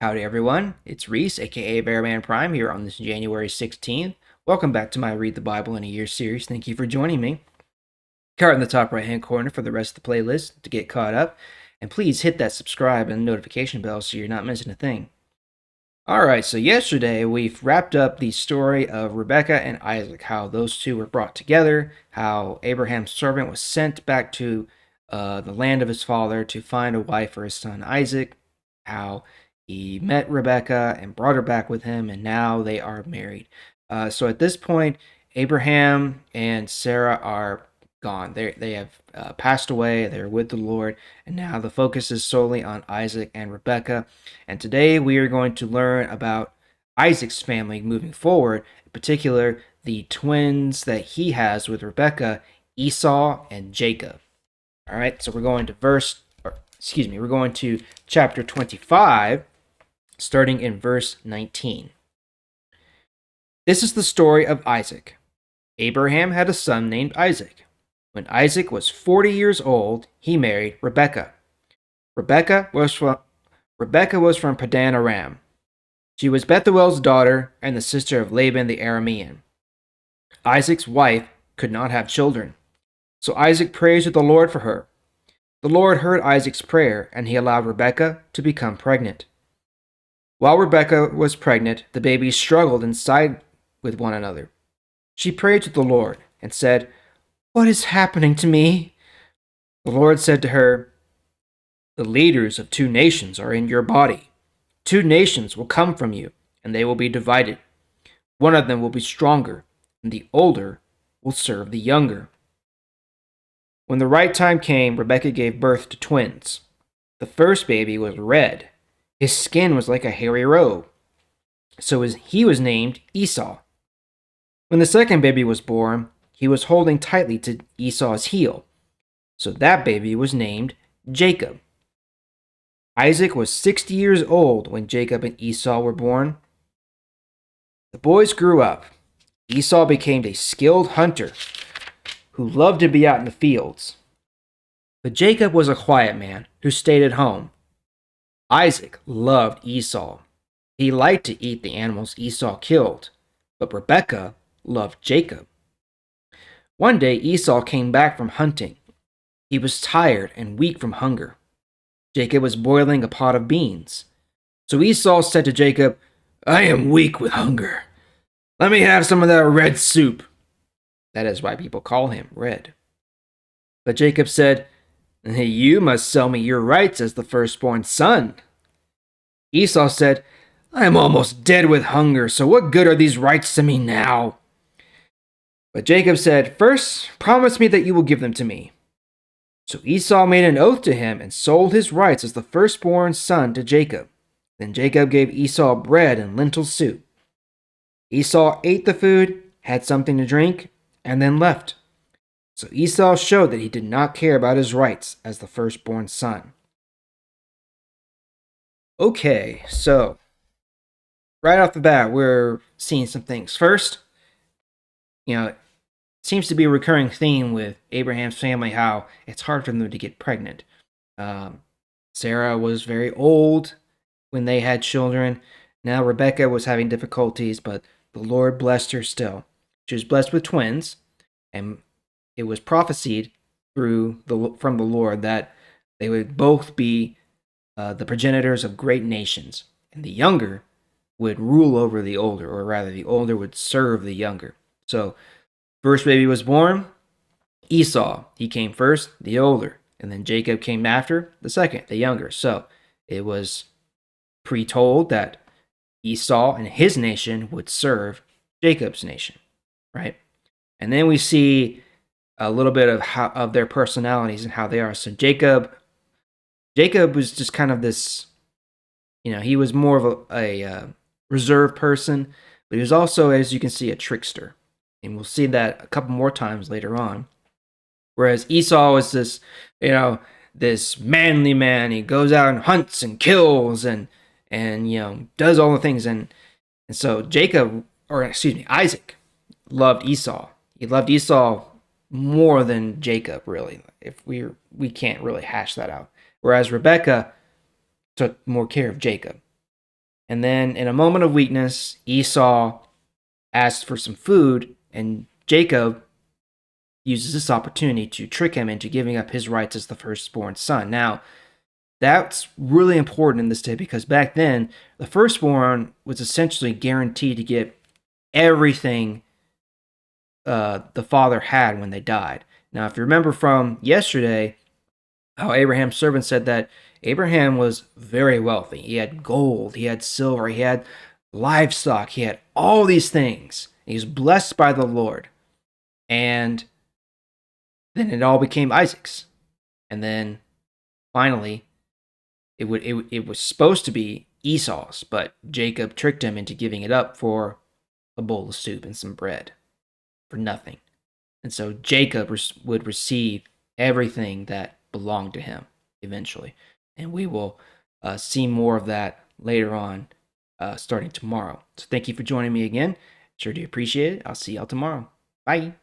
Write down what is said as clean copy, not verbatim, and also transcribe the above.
Howdy everyone, it's Reese, aka Bearman Prime, here on this January 16th. Welcome back to my Read the Bible in a Year series. Thank you for joining me. Card in the top right hand corner for the rest of the playlist to get caught up. And please hit that subscribe and notification bell so you're not missing a thing. Alright, so yesterday we've wrapped up the story of Rebecca and Isaac, how those two were brought together, how Abraham's servant was sent back to the land of his father to find a wife for his son Isaac, how he met Rebecca and brought her back with him, and now they are married. So at this point, Abraham and Sarah are gone. They have passed away. They're with the Lord, and now the focus is solely on Isaac and Rebecca. And today we are going to learn about Isaac's family moving forward, in particular the twins that he has with Rebecca, Esau and Jacob. All right, so we're going to chapter 25, starting in verse 19. This is the story of Isaac. Abraham had a son named Isaac. When Isaac was 40 years old, he married Rebekah. Rebekah was from Padan Aram. She was Bethuel's daughter and the sister of Laban the Aramean. Isaac's wife could not have children, so Isaac prayed to the Lord for her. The Lord heard Isaac's prayer, and he allowed Rebekah to become pregnant. While Rebekah was pregnant, the babies struggled inside with one another. She prayed to the Lord and said, "What is happening to me?" The Lord said to her, "The leaders of two nations are in your body. Two nations will come from you, and they will be divided. One of them will be stronger, and the older will serve the younger." When the right time came, Rebekah gave birth to twins. The first baby was red. His skin was like a hairy robe, so he was named Esau. When the second baby was born, he was holding tightly to Esau's heel, so that baby was named Jacob. Isaac was 60 years old when Jacob and Esau were born. The boys grew up. Esau became a skilled hunter who loved to be out in the fields. But Jacob was a quiet man who stayed at home. Isaac loved Esau. He liked to eat the animals Esau killed, but Rebekah loved Jacob. One day Esau came back from hunting. He was tired and weak from hunger. Jacob was boiling a pot of beans. So Esau said to Jacob, "I am weak with hunger. Let me have some of that red soup." That is why people call him Red. But Jacob said, "You must sell me your rights as the firstborn son." Esau said, "I am almost dead with hunger, so what good are these rights to me now?" But Jacob said, "First, promise me that you will give them to me." So Esau made an oath to him and sold his rights as the firstborn son to Jacob. Then Jacob gave Esau bread and lentil soup. Esau ate the food, had something to drink, and then left. So Esau showed that he did not care about his rights as the firstborn son. Okay, so right off the bat, we're seeing some things. First, it seems to be a recurring theme with Abraham's family how it's hard for them to get pregnant. Sarah was very old when they had children. Now Rebecca was having difficulties, but the Lord blessed her still. She was blessed with twins, and it was prophesied from the Lord that they would both be the progenitors of great nations, and the younger would rule over the older, or rather, the older would serve the younger. So, first baby was born, Esau. He came first, the older, and then Jacob came after, the second, the younger. So, it was pre-told that Esau and his nation would serve Jacob's nation, right? And then we see a little bit of their personalities and how they are. So Jacob was just kind of this, he was more of a reserved person, but he was also, as you can see, a trickster. And we'll see that a couple more times later on. Whereas Esau was this, this manly man. He goes out and hunts and kills and does all the things. And so Isaac loved Esau. He loved Esau more than Jacob, really. If we can't really hash that out. Whereas Rebekah took more care of Jacob. And then, in a moment of weakness, Esau asked for some food, and Jacob uses this opportunity to trick him into giving up his rights as the firstborn son. Now, that's really important in this day because back then, the firstborn was essentially guaranteed to get everything the father had when they died. Now, if you remember from yesterday, how Abraham's servant said that Abraham was very wealthy. He had gold, he had silver, he had livestock, he had all these things. He was blessed by the Lord. And then it all became Isaac's. And then finally, it was supposed to be Esau's, but Jacob tricked him into giving it up for a bowl of soup and some bread for nothing. And so Jacob would receive everything that belonged to him eventually. And we will see more of that later on, starting tomorrow. So thank you for joining me again. Sure do appreciate it. I'll see y'all tomorrow. Bye.